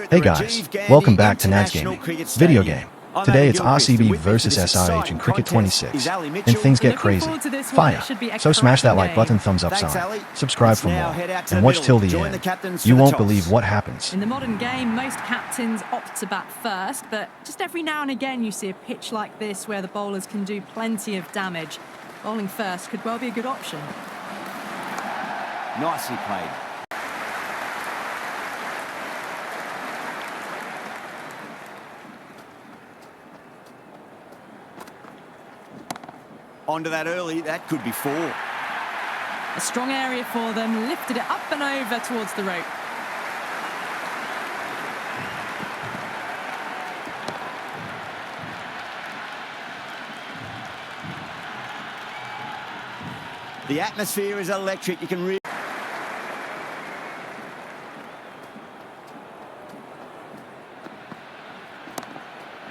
Hey guys, welcome back to Nads Gaming, video game. Today it's RCB versus SRH in Cricket 26, and things get crazy. Fire! So smash that like button, thumbs up sign, subscribe for more, and watch till the end. You won't believe what happens. In the modern game, most captains opt to bat first, but just every now and again you see a pitch like this where the bowlers can do plenty of damage. Bowling first could well be a good option. Nicely played. Onto that early, that could be four. A strong area for them, lifted it up and over towards the rope. The atmosphere is electric, you can really...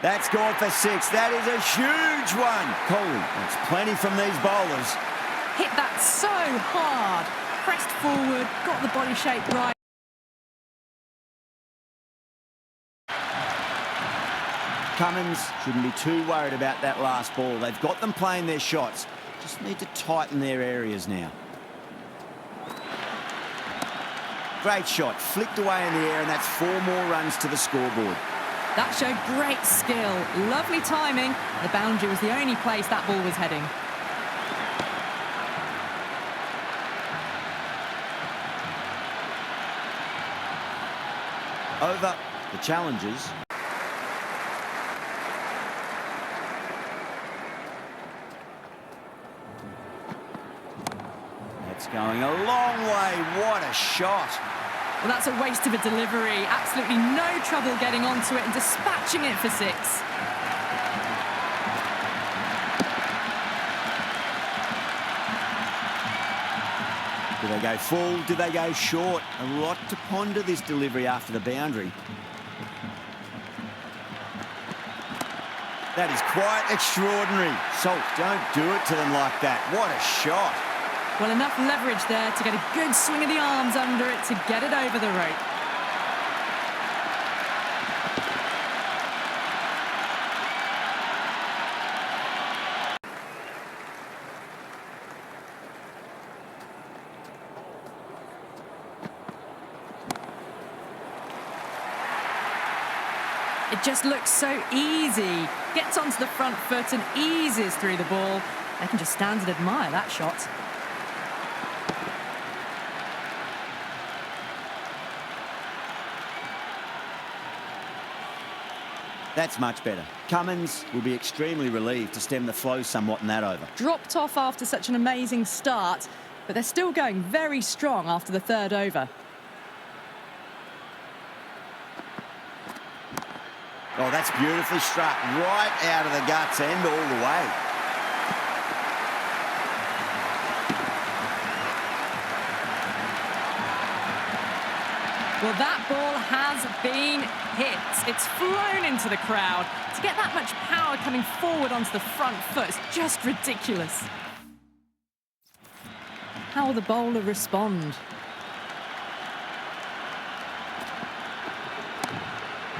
That's gone for six. That is a huge one. Kohli wants plenty from these bowlers. Hit that so hard. Pressed forward, got the body shape right. Cummins shouldn't be too worried about that last ball. They've got them playing their shots. Just need to tighten their areas now. Great shot. Flicked away in the air, and that's 4 more runs to the scoreboard. That showed great skill, lovely timing. The boundary was the only place that ball was heading. Over the challengers. That's going a long way. What a shot. Well, that's a waste of a delivery. Absolutely no trouble getting onto it and dispatching it for 6. Do they go full? Do they go short? A lot to ponder this delivery after the boundary. That is quite extraordinary. Salt, don't do it to them like that. What a shot. Well, enough leverage there to get a good swing of the arms under it to get it over the rope. It just looks so easy. Gets onto the front foot and eases through the ball. They can just stand and admire that shot. That's much better. Cummins will be extremely relieved to stem the flow somewhat in that over. Dropped off after such an amazing start, but they're still going very strong after the 3rd over. Oh, that's beautifully struck. Right out of the guts end all the way. Well, that ball has been hit. It's flown into the crowd. To get that much power coming forward onto the front foot is just ridiculous. How will the bowler respond?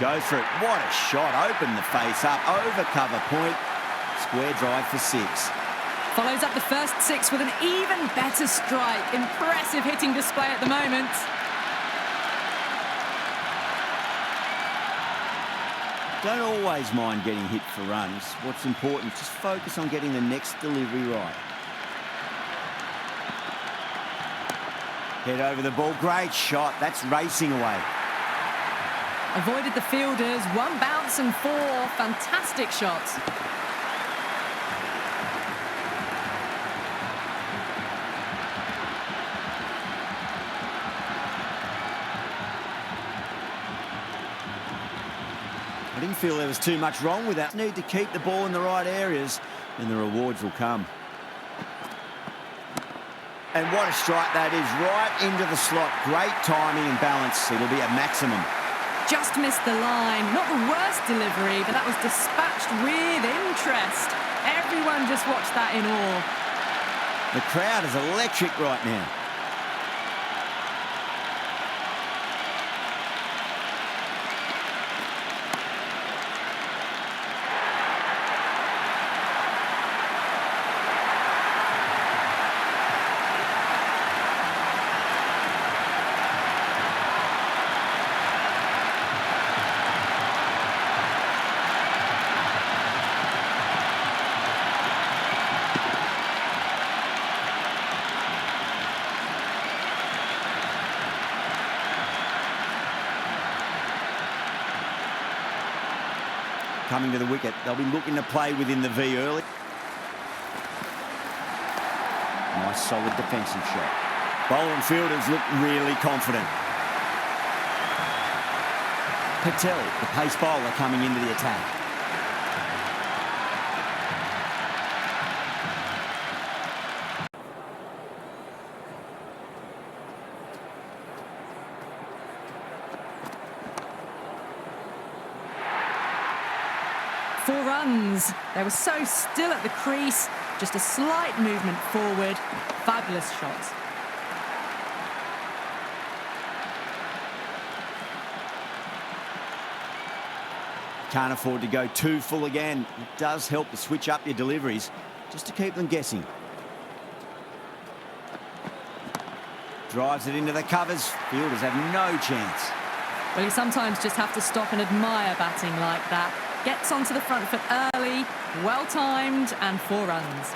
Go for it. What a shot. Open the face up. Over cover point. Square drive for 6. Follows up the first 6 with an even better strike. Impressive hitting display at the moment. Don't always mind getting hit for runs. What's important, just focus on getting the next delivery right. Head over the ball. Great shot. That's racing away. Avoided the fielders. 1 bounce and 4. Fantastic shots. I didn't feel there was too much wrong with that. Need to keep the ball in the right areas and the rewards will come. And what a strike that is, right into the slot. Great timing and balance. It'll be a maximum. Just missed the line. Not the worst delivery, but that was dispatched with interest. Everyone just watched that in awe. The crowd is electric right now. coming to the wicket. They'll be looking to play within the V early. Nice solid defensive shot. Bowler and fielders look really confident. Patel, the pace bowler, coming into the attack. Four runs. They were so still at the crease. Just a slight movement forward. Fabulous shot. Can't afford to go too full again. It does help to switch up your deliveries just to keep them guessing. Drives it into the covers. Fielders have no chance. Well, you sometimes just have to stop and admire batting like that. Gets onto the front foot early, well-timed, and 4 runs.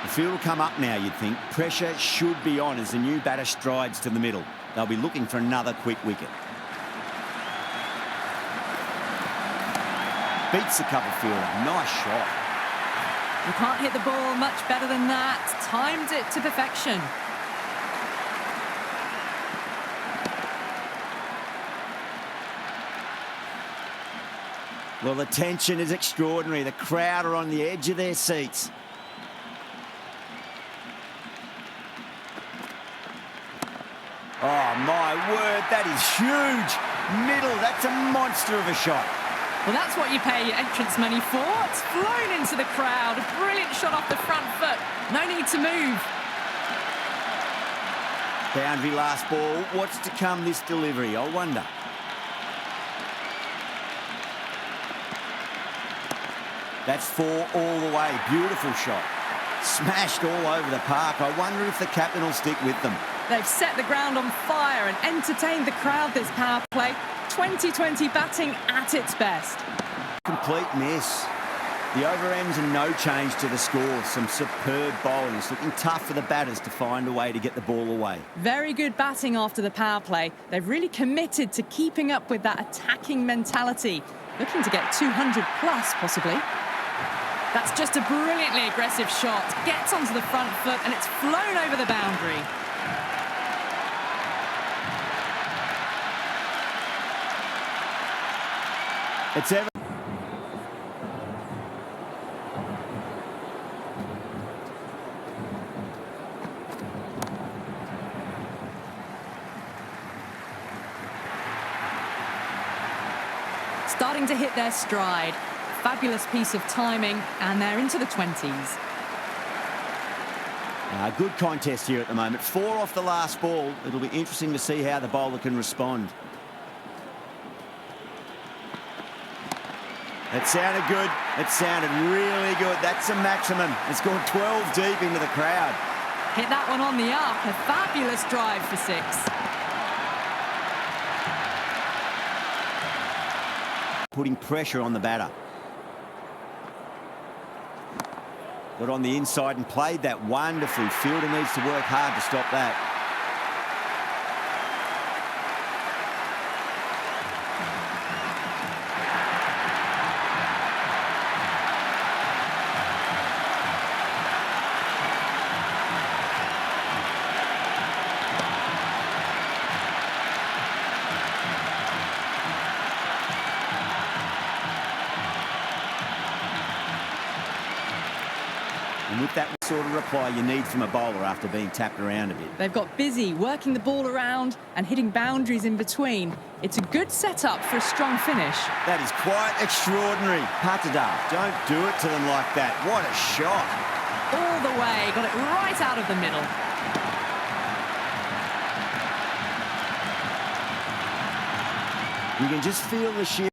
The field will come up now, you'd think. Pressure should be on as the new batter strides to the middle. They'll be looking for another quick wicket. Beats the cover fielder. Nice shot. You can't hit the ball much better than that. Timed it to perfection. Well, the tension is extraordinary. The crowd are on the edge of their seats. Oh, my word, that is huge. Middle, that's a monster of a shot. Well, that's what you pay your entrance money for. It's flown into the crowd. A brilliant shot off the front foot. No need to move. Boundary last ball. What's to come this delivery, I wonder. That's 4 all the way. Beautiful shot. Smashed all over the park. I wonder if the captain will stick with them. They've set the ground on fire and entertained the crowd this power play. 2020 batting at its best. Complete miss. The over-ends and no change to the score. Some superb bowling. It's looking tough for the batters to find a way to get the ball away. Very good batting after the power play. They've really committed to keeping up with that attacking mentality. Looking to get 200 plus, possibly. That's just a brilliantly aggressive shot. Gets onto the front foot and it's flown over the boundary. It's ever. Starting to hit their stride. Fabulous piece of timing, and they're into the 20s. Good contest here at the moment. 4 off the last ball. It'll be interesting to see how the bowler can respond. It sounded good. It sounded really good. That's a maximum. It's gone 12 deep into the crowd. Hit that one on the up. A fabulous drive for 6. Putting pressure on the batter. Got on the inside and played that wonderfully. Fielder needs to work hard to stop that. with that sort of reply you need from a bowler after being tapped around a bit. They've got busy working the ball around and hitting boundaries in between. It's a good setup for a strong finish. That is quite extraordinary. Patidar, don't do it to them like that. What a shot. All the way, got it right out of the middle. You can just feel the sheer...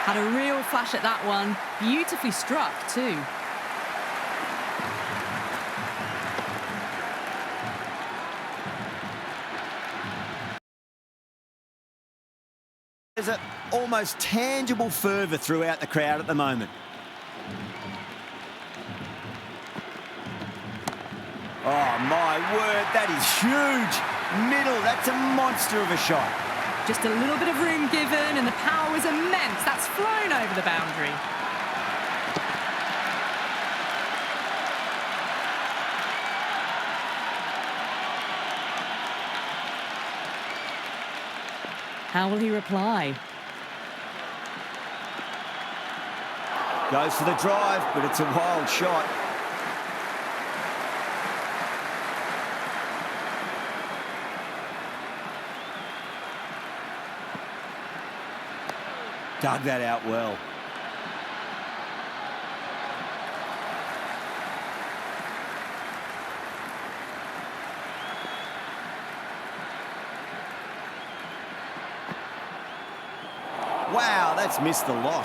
Had a real flash at that one. Beautifully struck, too. There's an almost tangible fervour throughout the crowd at the moment. Oh, my word, that is huge. Middle, that's a monster of a shot. Just a little bit of room given and the power was immense. That's flown over the boundary. How will he reply? Goes for the drive, but it's a wild shot. Dug that out well. Wow, that's missed the lot.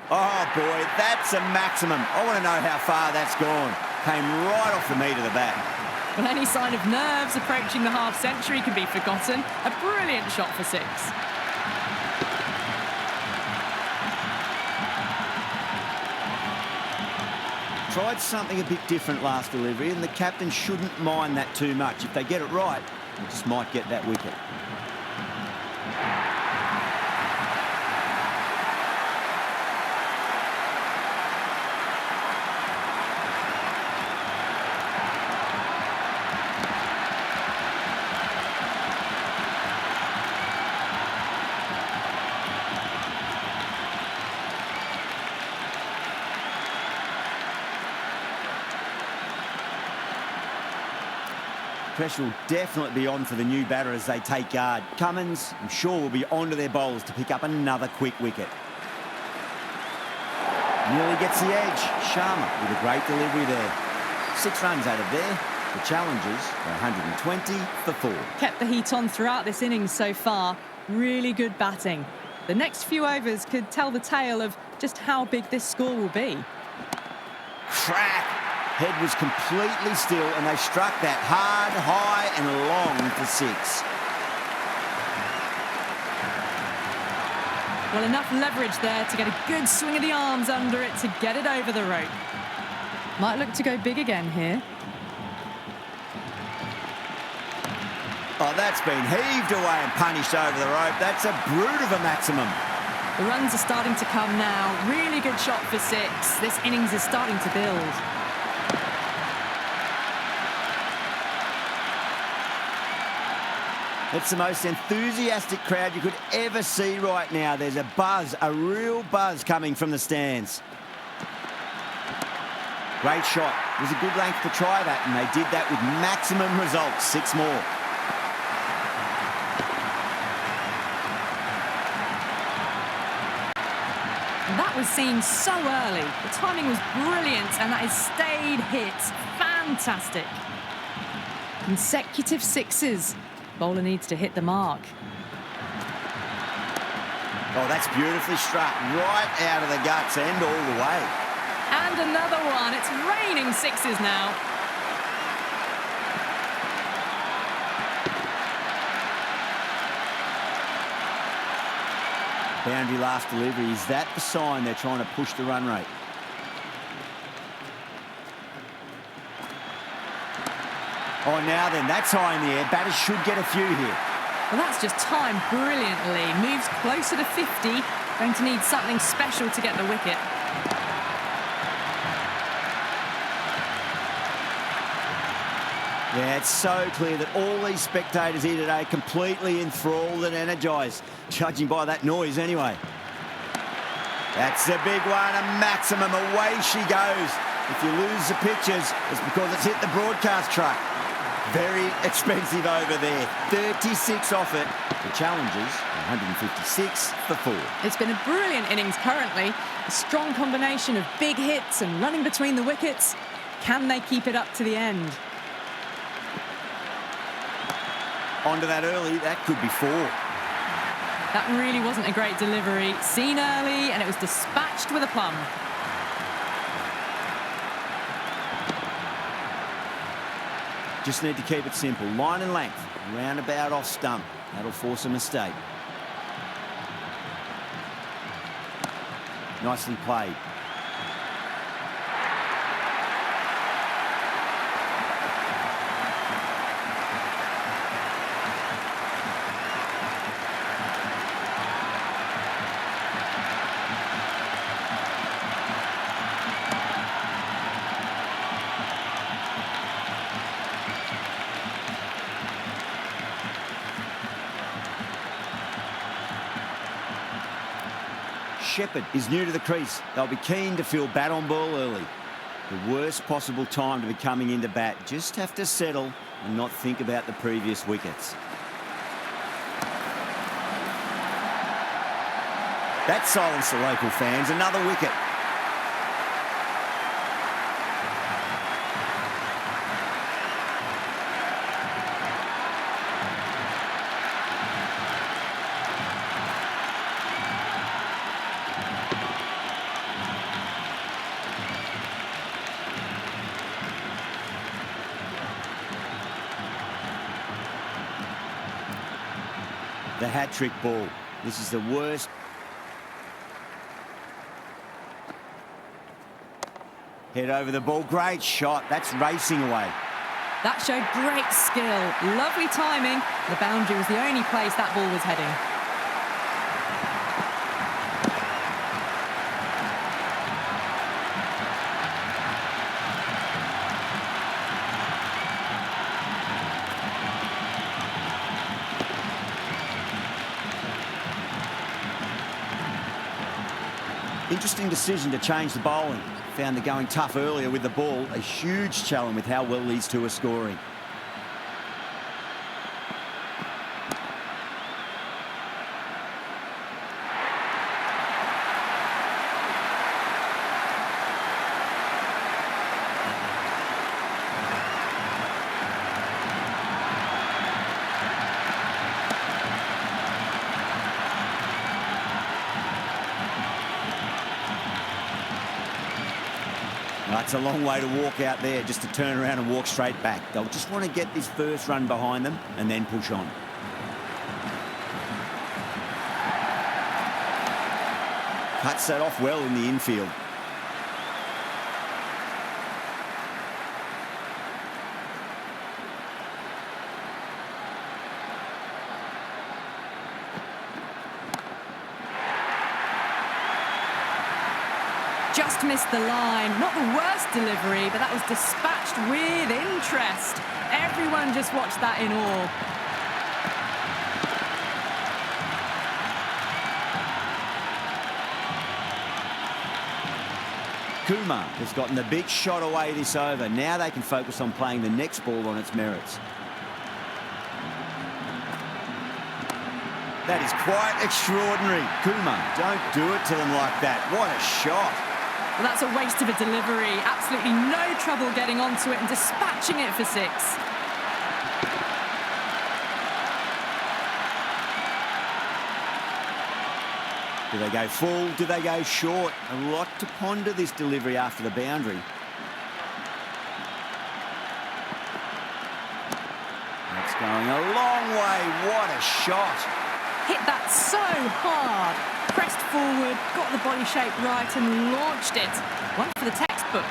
Oh boy, that's a maximum. I want to know how far that's gone. Came right off the meat of the bat. Well, any sign of nerves approaching the half-century can be forgotten. A brilliant shot for six. Tried something a bit different last delivery, and the captain shouldn't mind that too much. If they get it right, they just might get that wicket. Pressure will definitely be on for the new batter as they take guard. Cummins, I'm sure, will be on to their bowlers to pick up another quick wicket. Nearly gets the edge. Sharma with a great delivery there. 6 runs out of there. The challengers are 120 for 4. Kept the heat on throughout this innings so far. Really good batting. The next few overs could tell the tale of just how big this score will be. Crack! Head was completely still and they struck that hard, high and long for 6. Well, enough leverage there to get a good swing of the arms under it to get it over the rope. Might look to go big again here. Oh, that's been heaved away and punished over the rope. That's a brute of a maximum. The runs are starting to come now. Really good shot for 6. This innings is starting to build. It's the most enthusiastic crowd you could ever see right now. There's a buzz, a real buzz coming from the stands. Great shot. It was a good length to try that, and they did that with maximum results. 6 more. That was seen so early. The timing was brilliant, and that has stayed hits. Fantastic. Consecutive 6s. Bowler needs to hit the mark. Oh, that's beautifully struck. Right out of the guts end all the way. And another one. It's raining 6s now. Boundary last delivery. Is that the sign they're trying to push the run rate? Oh, now then, that's high in the air. Batters should get a few here. Well, that's just timed brilliantly. Moves closer to 50. Going to need something special to get the wicket. Yeah, it's so clear that all these spectators here today completely enthralled and energised, judging by that noise anyway. That's a big one, a maximum. Away she goes. If you lose the pictures, it's because it's hit the broadcast truck. Very expensive over there. 36 off it. The challengers, 156 for 4. It's been a brilliant innings currently. A strong combination of big hits and running between the wickets. Can they keep it up to the end? Onto that early, that could be 4. That really wasn't a great delivery. Seen early, and it was dispatched with a plum. Just need to keep it simple. Line and length, roundabout off stump. That'll force a mistake. Nicely played. Shepherd is new to the crease. They'll be keen to feel bat on ball early. The worst possible time to be coming into bat. Just have to settle and not think about the previous wickets. That silenced the local fans. Another wicket. The hat-trick ball. This is the worst. Head over the ball. Great shot. That's racing away. That showed great skill. Lovely timing. The boundary was the only place that ball was heading. Interesting decision to change the bowling. Found the going tough earlier with the ball. A huge challenge with how well these two are scoring. It's a long way to walk out there just to turn around and walk straight back. They'll just want to get this first run behind them and then push on. Cuts that off well in the infield. Just missed the line. Not the worst delivery, but that was dispatched with interest. Everyone just watched that in awe. Kumar has gotten the big shot away this over. Now they can focus on playing the next ball on its merits. That is quite extraordinary. Kumar, don't do it to them like that. What a shot. Well, that's a waste of a delivery. Absolutely no trouble getting onto it and dispatching it for 6. Do they go full? Do they go short? A lot to ponder this delivery after the boundary. That's going a long way. What a shot. Hit that so hard. Pressed forward, got the body shape right and launched it. One for the textbook.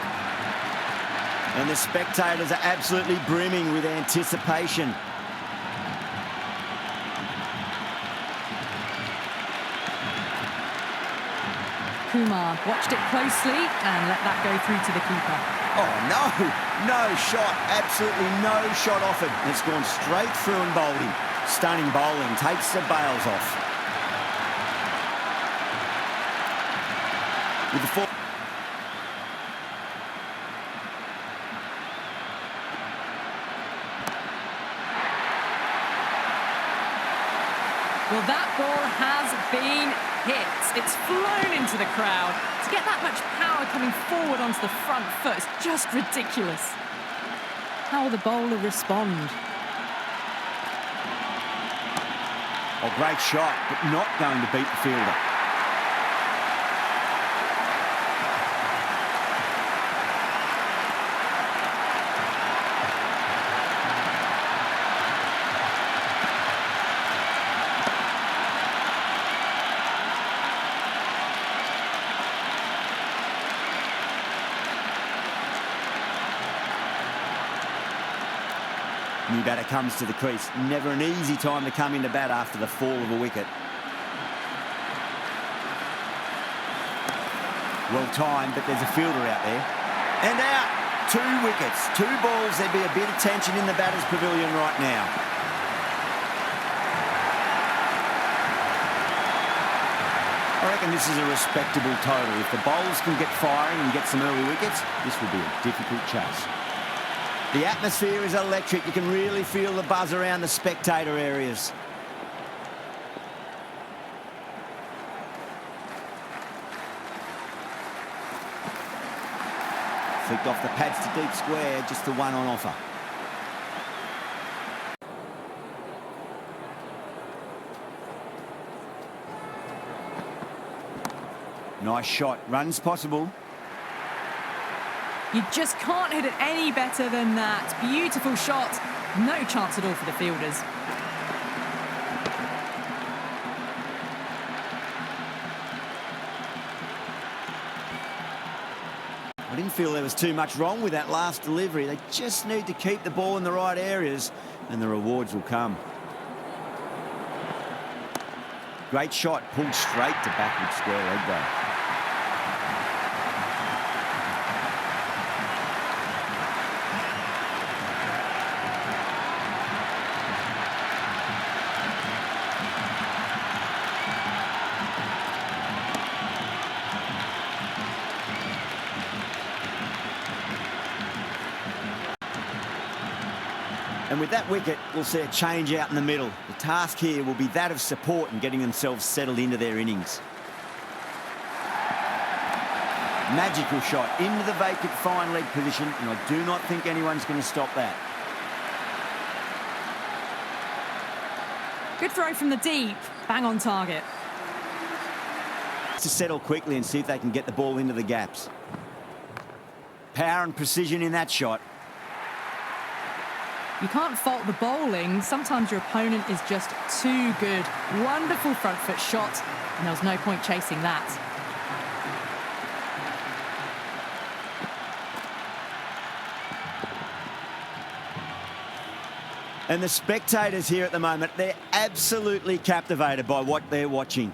And the spectators are absolutely brimming with anticipation. Kumar watched it closely and let that go through to the keeper. Oh, no shot, absolutely no shot offered. It's gone straight through and bowled him. Stunning bowling, takes the bails off. With the four. Well, that ball has been hit. It's flown into the crowd. To get that much power coming forward onto the front foot is just ridiculous. How will the bowler respond? Oh, great shot, but not going to beat the fielder. New batter comes to the crease. Never an easy time to come into bat after the fall of a wicket. Well timed, but there's a fielder out there. And out! 2 wickets, 2 balls. There'd be a bit of tension in the batter's pavilion right now. I reckon this is a respectable total. If the bowlers can get firing and get some early wickets, this will be a difficult chase. The atmosphere is electric. You can really feel the buzz around the spectator areas. Flicked off the pads to deep square, just the one on offer. Nice shot. Runs possible. You just can't hit it any better than that. Beautiful shot. No chance at all for the fielders. I didn't feel there was too much wrong with that last delivery. They just need to keep the ball in the right areas and the rewards will come. Great shot, pulled straight to backward square leg though. And with that wicket, we'll see a change out in the middle. The task here will be that of support and getting themselves settled into their innings. Magical shot into the vacant fine leg position, and I do not think anyone's going to stop that. Good throw from the deep. Bang on target. To settle quickly and see if they can get the ball into the gaps. Power and precision in that shot. You can't fault the bowling. Sometimes your opponent is just too good. Wonderful front foot shot, and there was no point chasing that. And the spectators here at the moment, they're absolutely captivated by what they're watching.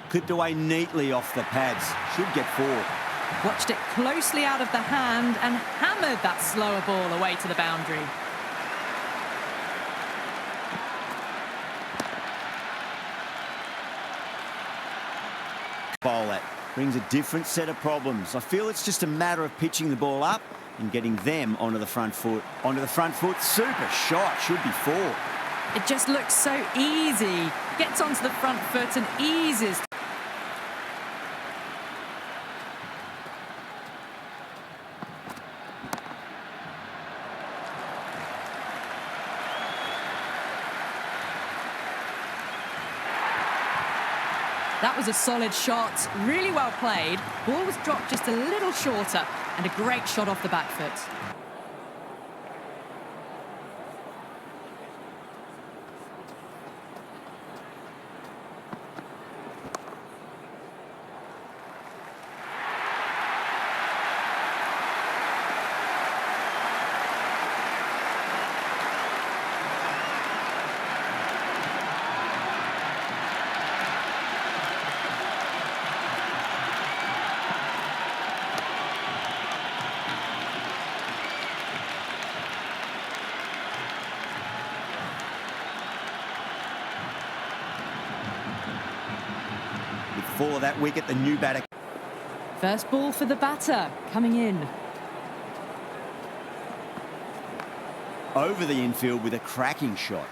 Clipped away neatly off the pads. Should get 4. Watched it closely out of the hand and hammered that slower ball away to the boundary. Bowl that brings a different set of problems. I feel it's just a matter of pitching the ball up and getting them onto the front foot. Onto the front foot, super shot, should be 4. It just looks so easy. Gets onto the front foot and eases. That was a solid shot, really well played. Ball was dropped just a little shorter, and a great shot off the back foot. fall of that wicket, the new batter. First ball for the batter, coming in. Over the infield with a cracking shot.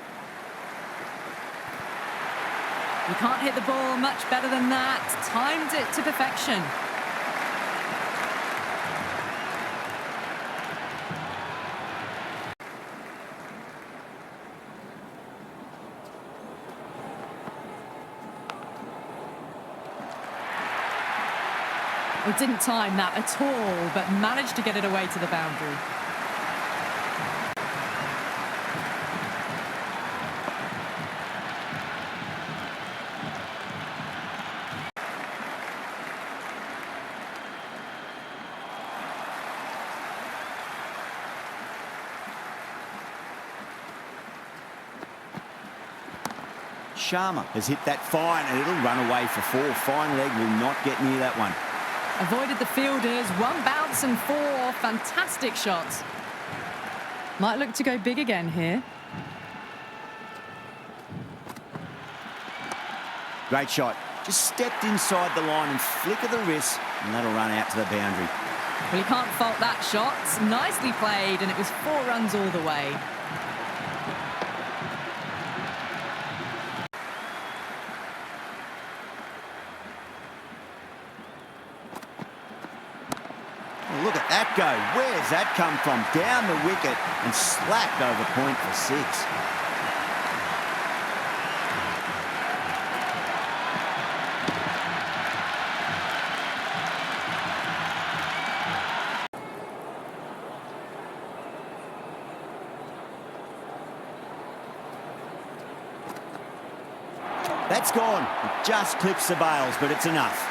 You can't hit the ball much better than that. Timed it to perfection. He didn't time that at all, but managed to get it away to the boundary. Sharma has hit that fine and it'll run away for 4. Fine leg will not get near that one. Avoided the fielders, 1 bounce and 4. Fantastic shots. Might look to go big again here. Great shot. Just stepped inside the line and flick of the wrist, and that'll run out to the boundary. Well, you can't fault that shot. Nicely played, and it was 4 runs all the way. Well, look at that go. Where's that come from? Down the wicket and slapped over point for 6. That's gone. It just clips the bails, but it's enough.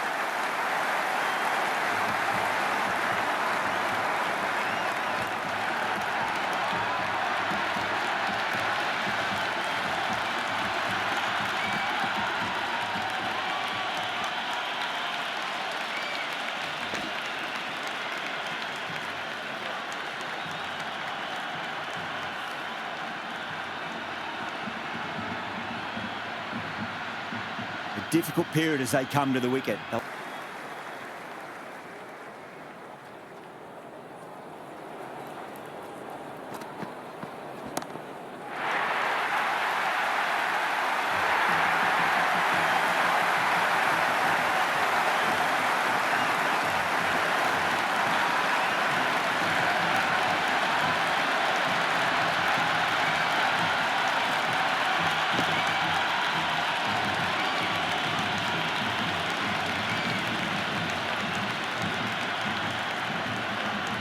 Difficult period as they come to the wicket.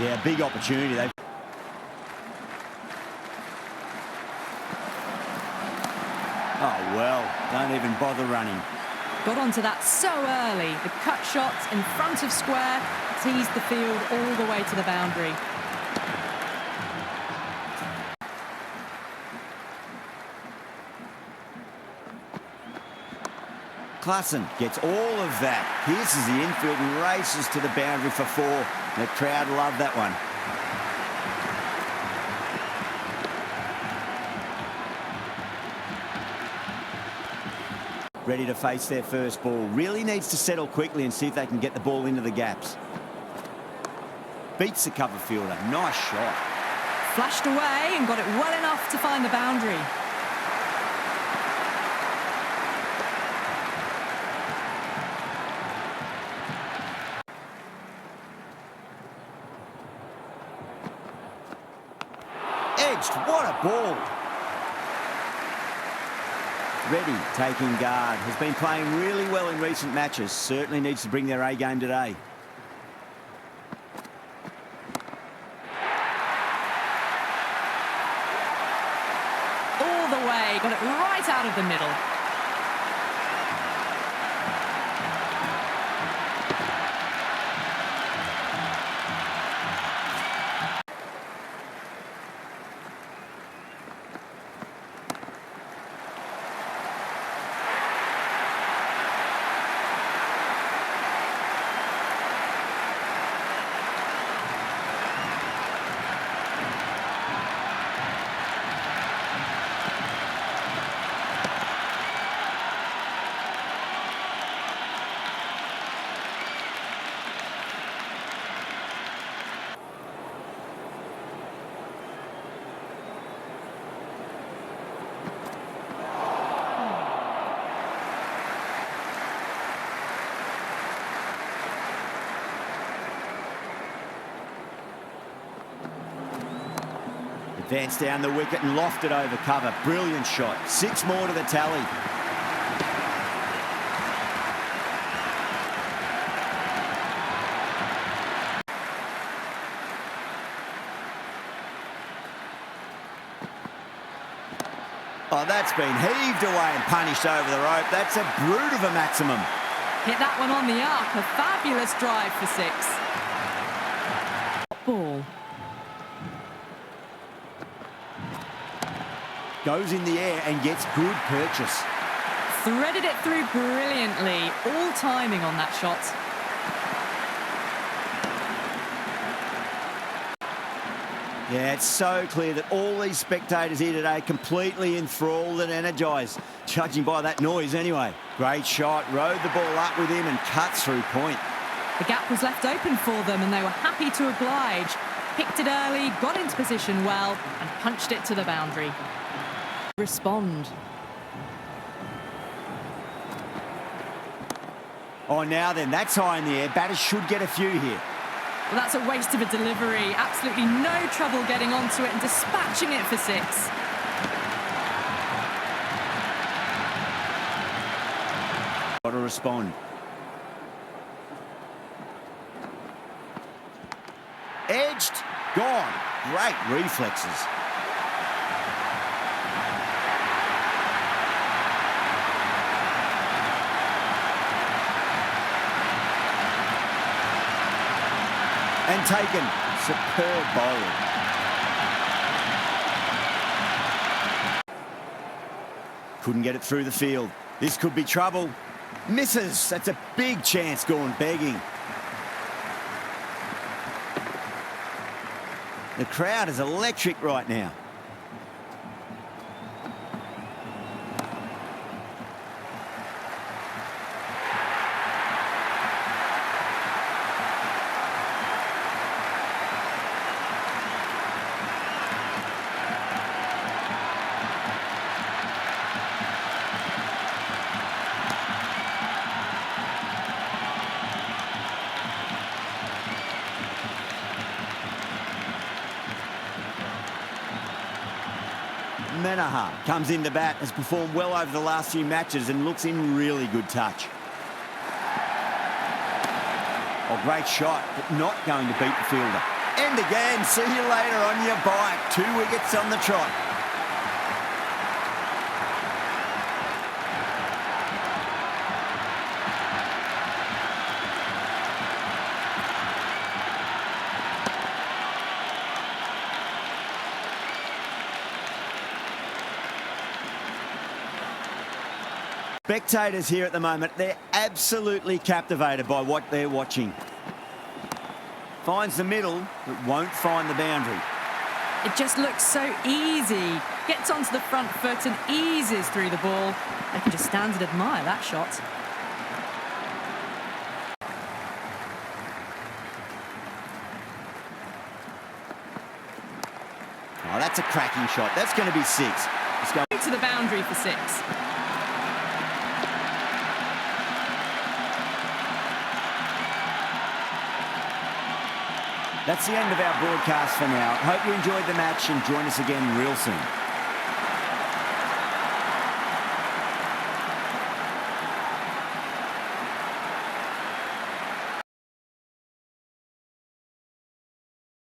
Yeah, big opportunity. Oh, well, don't even bother running. Got onto that so early. The cut shot in front of square teased the field all the way to the boundary. Klassen gets all of that. Pierces the infield and races to the boundary for 4. The crowd love that one. Ready to face their first ball. Really needs to settle quickly and see if they can get the ball into the gaps. Beats the cover fielder. Nice shot. Flashed away and got it well enough to find the boundary. What a ball. Reddy taking guard. Has been playing really well in recent matches. Certainly needs to bring their A game today. All the way. Got it right out of the middle. Advanced down the wicket and lofted over cover. Brilliant shot. 6 more to the tally. Oh, that's been heaved away and punished over the rope. That's a brute of a maximum. Hit that one on the up. A fabulous drive for 6. Ball. Goes in the air and gets good purchase. Threaded it through brilliantly. All timing on that shot. Yeah, it's so clear that all these spectators here today completely enthralled and energised, judging by that noise anyway. Great shot, rode the ball up with him and cuts through point. The gap was left open for them and they were happy to oblige. Picked it early, got into position well and punched it to the boundary. Respond. Oh, now then, that's high in the air. Batters should get a few here. Well, that's a waste of a delivery. Absolutely no trouble getting onto it and dispatching it for 6. Got to respond. Edged, gone. Great reflexes. And taken. Superb bowling. Couldn't get it through the field. This could be trouble. Misses. That's a big chance going begging. The crowd is electric right now. Menaha comes in to bat, has performed well over the last few matches and looks in really good touch. Oh, great shot, but not going to beat the fielder. And again, see you later on your bike. 2 wickets on the trot. Spectators here at the moment, they're absolutely captivated by what they're watching. Finds the middle, but won't find the boundary. It just looks so easy. Gets onto the front foot and eases through the ball. They can just stand and admire that shot. Oh, that's a cracking shot. That's going to be 6. It's going to the boundary for 6. That's the end of our broadcast for now. Hope you enjoyed the match and join us again real soon.